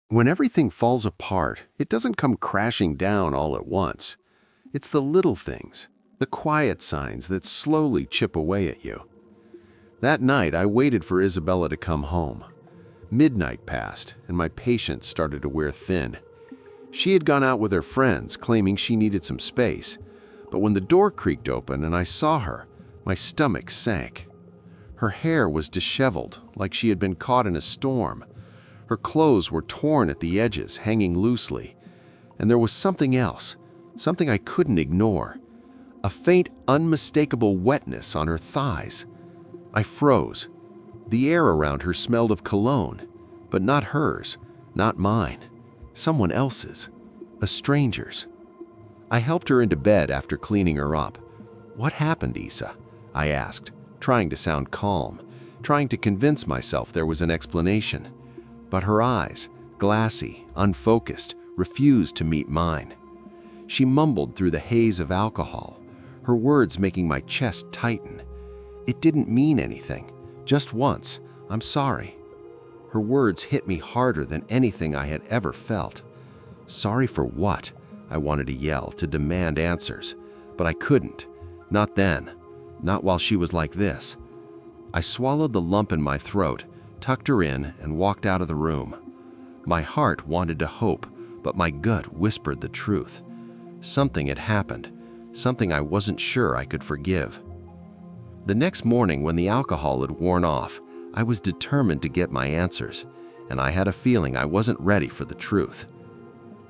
When everything falls apart, it doesn't come crashing down all at once. It's the little things, the quiet signs that slowly chip away at you. That night, I waited for Isabella to come home. Midnight passed, and my patience started to wear thin. She had gone out with her friends, claiming she needed some space. But when the door creaked open and I saw her, my stomach sank. Her hair was disheveled, like she had been caught in a storm. Her clothes were torn at the edges, hanging loosely. And there was something else, something I couldn't ignore. A faint, unmistakable wetness on her thighs. I froze. The air around her smelled of cologne, but not hers, not mine. Someone else's, a stranger's. I helped her into bed after cleaning her up. "What happened, Isa?" I asked, trying to sound calm, trying to convince myself there was an explanation. But her eyes, glassy, unfocused, refused to meet mine. She mumbled through the haze of alcohol, her words making my chest tighten. "It didn't mean anything. Just once. I'm sorry." Her words hit me harder than anything I had ever felt. Sorry for what? I wanted to yell, to demand answers. But I couldn't. Not then. Not while she was like this. I swallowed the lump in my throat, tucked her in, and walked out of the room. My heart wanted to hope, but my gut whispered the truth. Something had happened, something I wasn't sure I could forgive. The next morning, when the alcohol had worn off, I was determined to get my answers, and I had a feeling I wasn't ready for the truth.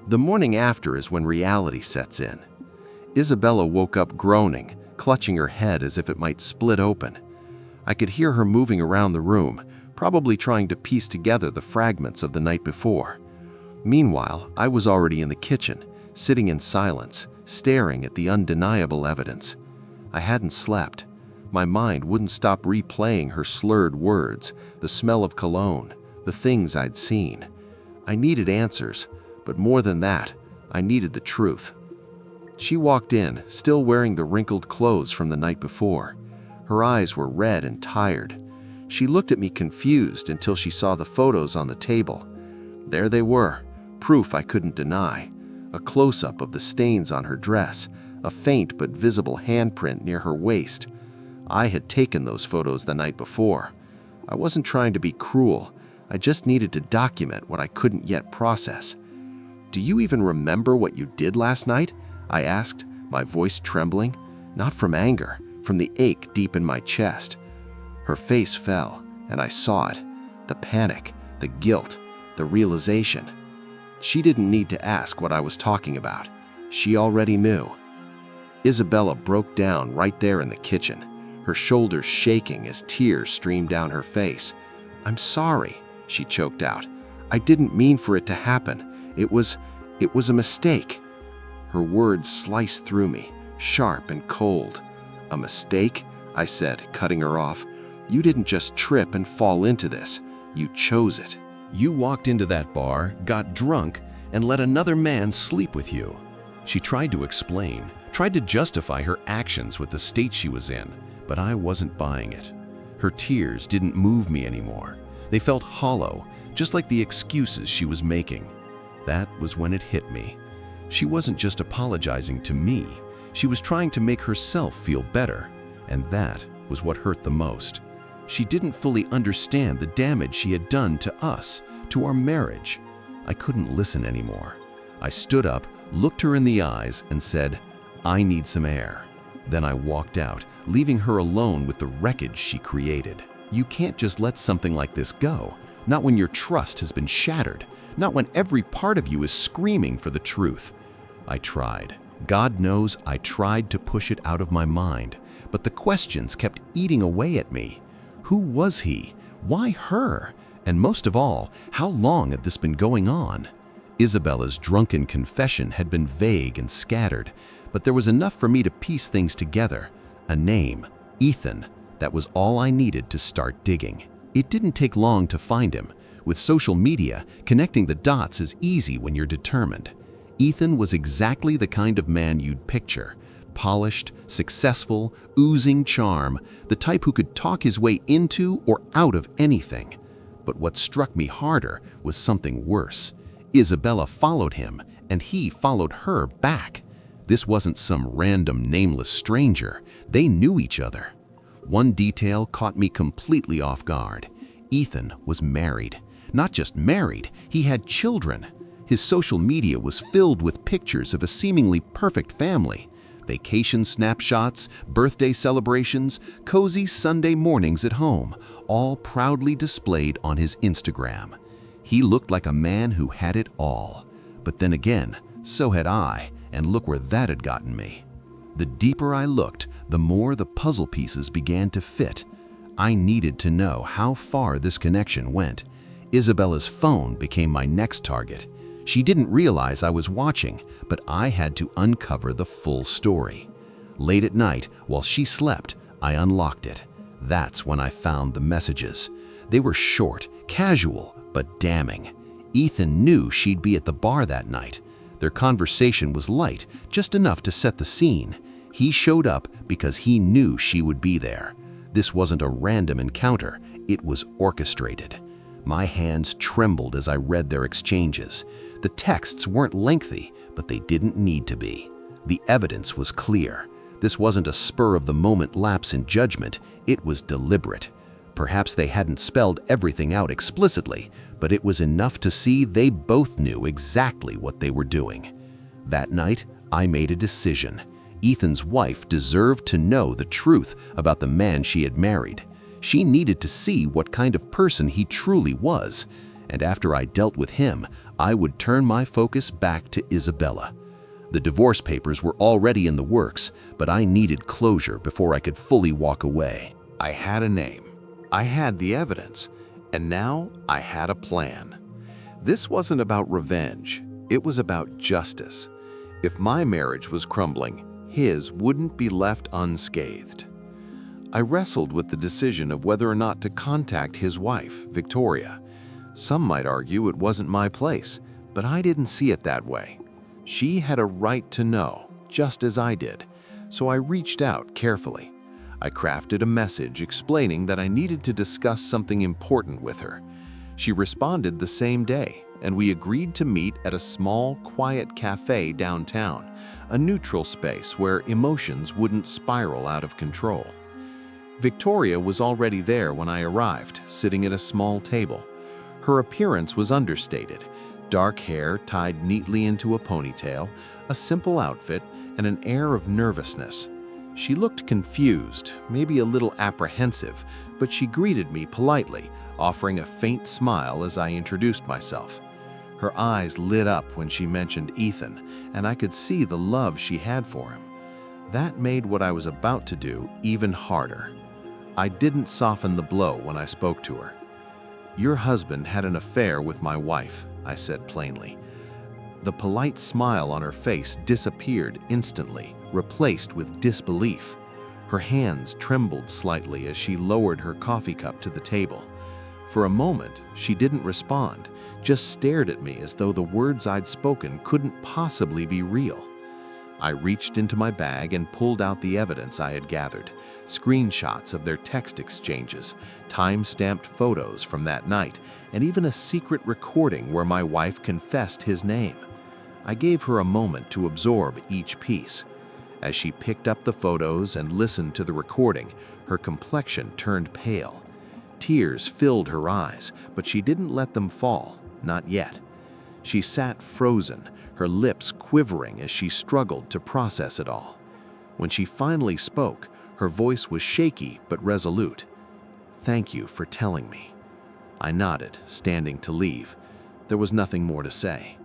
The morning after is when reality sets in. Isabella woke up groaning, clutching her head as if it might split open. I could hear her moving around the room, probably trying to piece together the fragments of the night before. Meanwhile, I was already in the kitchen, sitting in silence, staring at the undeniable evidence. I hadn't slept. My mind wouldn't stop replaying her slurred words, the smell of cologne, the things I'd seen. I needed answers, but more than that, I needed the truth. She walked in, still wearing the wrinkled clothes from the night before. Her eyes were red and tired. She looked at me confused until she saw the photos on the table. There they were, proof I couldn't deny. A close-up of the stains on her dress, a faint but visible handprint near her waist. I had taken those photos the night before. I wasn't trying to be cruel. I just needed to document what I couldn't yet process. "Do you even remember what you did last night?" I asked, my voice trembling, not from anger, from the ache deep in my chest. Her face fell, and I saw it. The panic, the guilt, the realization. She didn't need to ask what I was talking about. She already knew. Isabella broke down right there in the kitchen, her shoulders shaking as tears streamed down her face. "I'm sorry," she choked out. "I didn't mean for it to happen. It was a mistake." Her words sliced through me, sharp and cold. "A mistake?" I said, cutting her off. "You didn't just trip and fall into this. You chose it. You walked into that bar, got drunk, and let another man sleep with you." She tried to explain, tried to justify her actions with the state she was in, but I wasn't buying it. Her tears didn't move me anymore. They felt hollow, just like the excuses she was making. That was when it hit me. She wasn't just apologizing to me. She was trying to make herself feel better, and that was what hurt the most. She didn't fully understand the damage she had done to us, to our marriage. I couldn't listen anymore. I stood up, looked her in the eyes, and said, "I need some air." Then I walked out, leaving her alone with the wreckage she created. You can't just let something like this go, not when your trust has been shattered, not when every part of you is screaming for the truth. I tried. God knows I tried to push it out of my mind, but the questions kept eating away at me. Who was he? Why her? And most of all, how long had this been going on? Isabella's drunken confession had been vague and scattered, but there was enough for me to piece things together. A name, Ethan. That was all I needed to start digging. It didn't take long to find him. With social media, connecting the dots is easy when you're determined. Ethan was exactly the kind of man you'd picture. Polished, successful, oozing charm, the type who could talk his way into or out of anything. But what struck me harder was something worse. Isabella followed him, and he followed her back. This wasn't some random nameless stranger. They knew each other. One detail caught me completely off guard. Ethan was married. Not just married, he had children. His social media was filled with pictures of a seemingly perfect family. Vacation snapshots, birthday celebrations, cozy Sunday mornings at home, all proudly displayed on his Instagram. He looked like a man who had it all. But then again, so had I, and look where that had gotten me. The deeper I looked, the more the puzzle pieces began to fit. I needed to know how far this connection went. Isabella's phone became my next target. She didn't realize I was watching, but I had to uncover the full story. Late at night, while she slept, I unlocked it. That's when I found the messages. They were short, casual, but damning. Ethan knew she'd be at the bar that night. Their conversation was light, just enough to set the scene. He showed up because he knew she would be there. This wasn't a random encounter, it was orchestrated. My hands trembled as I read their exchanges. The texts weren't lengthy, but they didn't need to be. The evidence was clear. This wasn't a spur-of-the-moment lapse in judgment, it was deliberate. Perhaps they hadn't spelled everything out explicitly, but it was enough to see they both knew exactly what they were doing. That night, I made a decision. Ethan's wife deserved to know the truth about the man she had married. She needed to see what kind of person he truly was, and after I dealt with him, I would turn my focus back to Isabella. The divorce papers were already in the works, but I needed closure before I could fully walk away. I had a name. I had the evidence, and now I had a plan. This wasn't about revenge. It was about justice. If my marriage was crumbling, his wouldn't be left unscathed. I wrestled with the decision of whether or not to contact his wife, Victoria. Some might argue it wasn't my place, but I didn't see it that way. She had a right to know, just as I did, so I reached out carefully. I crafted a message explaining that I needed to discuss something important with her. She responded the same day, and we agreed to meet at a small, quiet cafe downtown, a neutral space where emotions wouldn't spiral out of control. Victoria was already there when I arrived, sitting at a small table. Her appearance was understated. Dark hair tied neatly into a ponytail, a simple outfit, and an air of nervousness. She looked confused, maybe a little apprehensive, but she greeted me politely, offering a faint smile as I introduced myself. Her eyes lit up when she mentioned Ethan, and I could see the love she had for him. That made what I was about to do even harder. I didn't soften the blow when I spoke to her. "Your husband had an affair with my wife," I said plainly. The polite smile on her face disappeared instantly, replaced with disbelief. Her hands trembled slightly as she lowered her coffee cup to the table. For a moment, she didn't respond, just stared at me as though the words I'd spoken couldn't possibly be real. I reached into my bag and pulled out the evidence I had gathered, screenshots of their text exchanges, time-stamped photos from that night, and even a secret recording where my wife confessed his name. I gave her a moment to absorb each piece. As she picked up the photos and listened to the recording, her complexion turned pale. Tears filled her eyes, but she didn't let them fall, not yet. She sat frozen, her lips quivering as she struggled to process it all. When she finally spoke, her voice was shaky but resolute. "Thank you for telling me." I nodded, standing to leave. There was nothing more to say.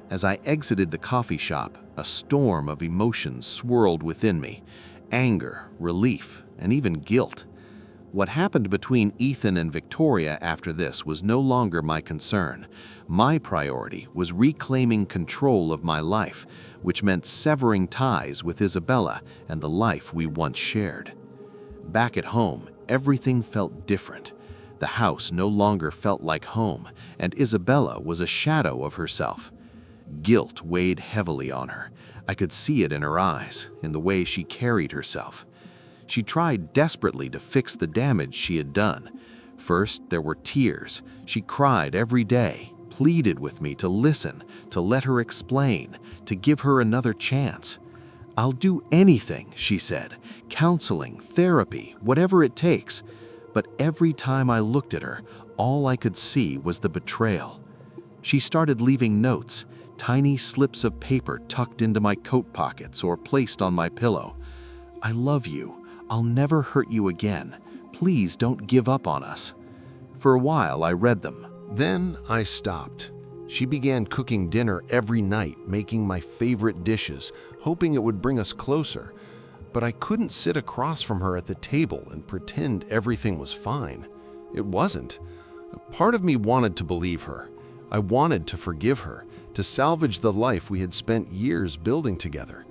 As I exited the coffee shop, a storm of emotions swirled within me: anger, relief, and even guilt. What happened between Ethan and Victoria after this was no longer my concern. My priority was reclaiming control of my life, which meant severing ties with Isabella and the life we once shared. Back at home, everything felt different. The house no longer felt like home, and Isabella was a shadow of herself. Guilt weighed heavily on her. I could see it in her eyes, in the way she carried herself. She tried desperately to fix the damage she had done. First, there were tears. She cried every day, pleaded with me to listen, to let her explain, to give her another chance. "I'll do anything," she said, "counseling, therapy, whatever it takes." But every time I looked at her, all I could see was the betrayal. She started leaving notes, tiny slips of paper tucked into my coat pockets or placed on my pillow. "I love you. I'll never hurt you again. Please don't give up on us." For a while, I read them. Then I stopped. She began cooking dinner every night, making my favorite dishes, hoping it would bring us closer. But I couldn't sit across from her at the table and pretend everything was fine. It wasn't. Part of me wanted to believe her. I wanted to forgive her, to salvage the life we had spent years building together.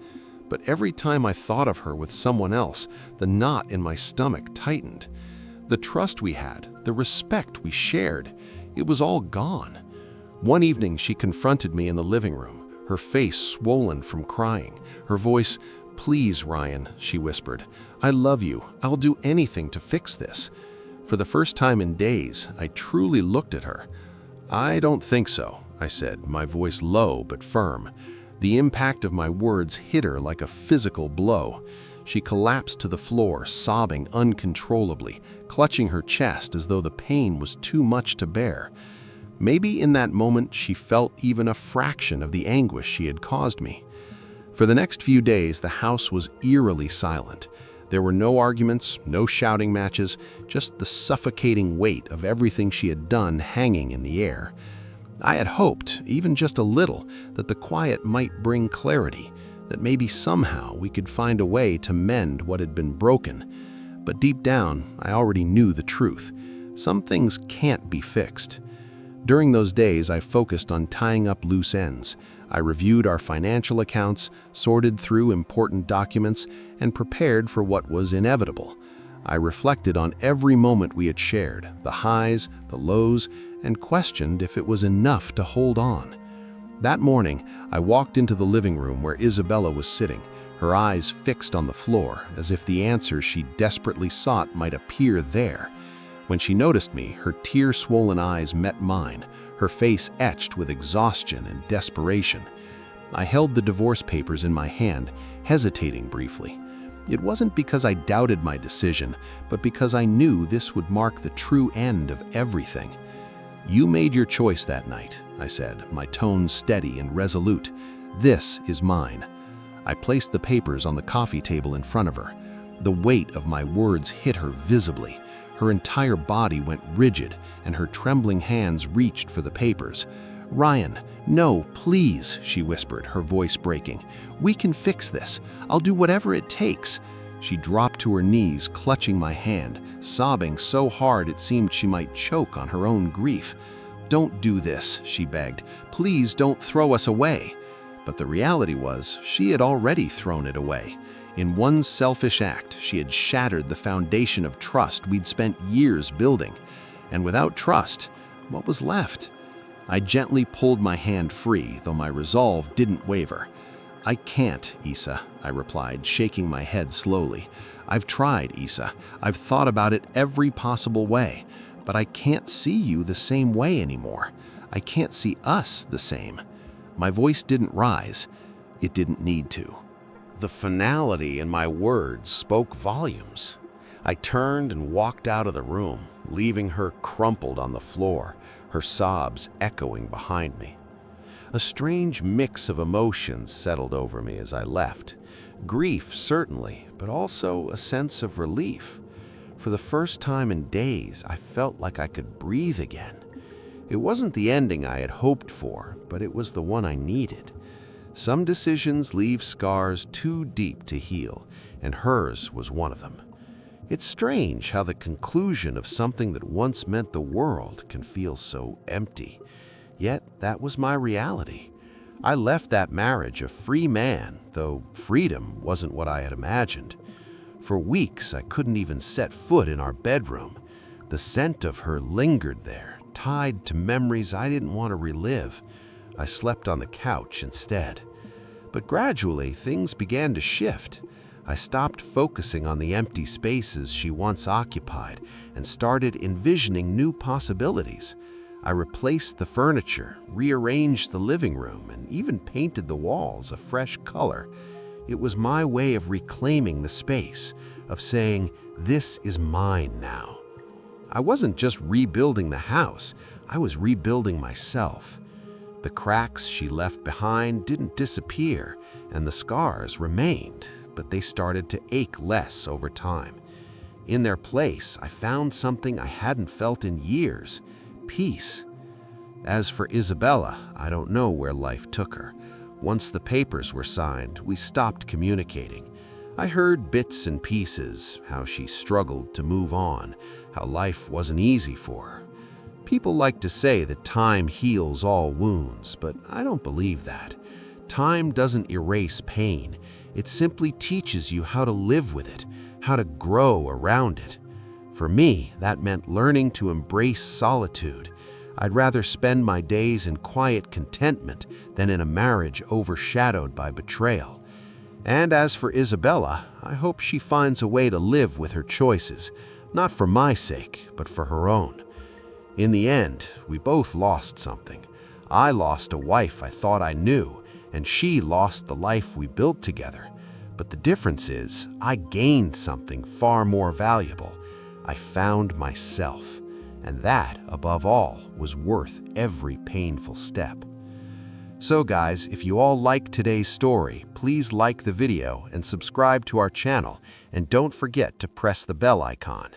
But every time I thought of her with someone else, the knot in my stomach tightened. The trust we had, the respect we shared, it was all gone. One evening, she confronted me in the living room, her face swollen from crying, her voice, "Please, Ryan," she whispered, "I love you. I'll do anything to fix this." For the first time in days, I truly looked at her. "I don't think so," I said, my voice low but firm. The impact of my words hit her like a physical blow. She collapsed to the floor, sobbing uncontrollably, clutching her chest as though the pain was too much to bear. Maybe in that moment she felt even a fraction of the anguish she had caused me. For the next few days, the house was eerily silent. There were no arguments, no shouting matches, just the suffocating weight of everything she had done hanging in the air. I had hoped, even just a little, that the quiet might bring clarity, that maybe somehow we could find a way to mend what had been broken. But deep down, I already knew the truth. Some things can't be fixed. During those days, I focused on tying up loose ends. I reviewed our financial accounts, sorted through important documents, and prepared for what was inevitable. I reflected on every moment we had shared, the highs, the lows, and questioned if it was enough to hold on. That morning, I walked into the living room where Isabella was sitting, her eyes fixed on the floor, as if the answers she desperately sought might appear there. When she noticed me, her tear-swollen eyes met mine, her face etched with exhaustion and desperation. I held the divorce papers in my hand, hesitating briefly. It wasn't because I doubted my decision, but because I knew this would mark the true end of everything. "You made your choice that night," I said, my tone steady and resolute. "This is mine." I placed the papers on the coffee table in front of her. The weight of my words hit her visibly. Her entire body went rigid, and her trembling hands reached for the papers. "Ryan, no, please," she whispered, her voice breaking. "We can fix this. I'll do whatever it takes." She dropped to her knees, clutching my hand, sobbing so hard it seemed she might choke on her own grief. "Don't do this," she begged. "Please don't throw us away." But the reality was, she had already thrown it away. In one selfish act, she had shattered the foundation of trust we'd spent years building. And without trust, what was left? I gently pulled my hand free, though my resolve didn't waver. "I can't, Isa," I replied, shaking my head slowly. "I've tried, Isa. I've thought about it every possible way. But I can't see you the same way anymore. I can't see us the same." My voice didn't rise. It didn't need to. The finality in my words spoke volumes. I turned and walked out of the room, leaving her crumpled on the floor, her sobs echoing behind me. A strange mix of emotions settled over me as I left. Grief, certainly, but also a sense of relief. For the first time in days, I felt like I could breathe again. It wasn't the ending I had hoped for, but it was the one I needed. Some decisions leave scars too deep to heal, and hers was one of them. It's strange how the conclusion of something that once meant the world can feel so empty. Yet that was my reality. I left that marriage a free man, though freedom wasn't what I had imagined. For weeks, I couldn't even set foot in our bedroom. The scent of her lingered there, tied to memories I didn't want to relive. I slept on the couch instead. But gradually, things began to shift. I stopped focusing on the empty spaces she once occupied and started envisioning new possibilities. I replaced the furniture, rearranged the living room, and even painted the walls a fresh color. It was my way of reclaiming the space, of saying, "This is mine now." I wasn't just rebuilding the house, I was rebuilding myself. The cracks she left behind didn't disappear, and the scars remained, but they started to ache less over time. In their place, I found something I hadn't felt in years: peace. As for Isabella, I don't know where life took her. Once the papers were signed, we stopped communicating. I heard bits and pieces, how she struggled to move on, how life wasn't easy for her. People like to say that time heals all wounds, but I don't believe that. Time doesn't erase pain. It simply teaches you how to live with it, how to grow around it. For me, that meant learning to embrace solitude. I'd rather spend my days in quiet contentment than in a marriage overshadowed by betrayal. And as for Isabella, I hope she finds a way to live with her choices, not for my sake, but for her own. In the end, we both lost something. I lost a wife I thought I knew, and she lost the life we built together. But the difference is, I gained something far more valuable. I found myself. And that, above all, was worth every painful step. So guys, if you all like today's story, please like the video and subscribe to our channel, and don't forget to press the bell icon.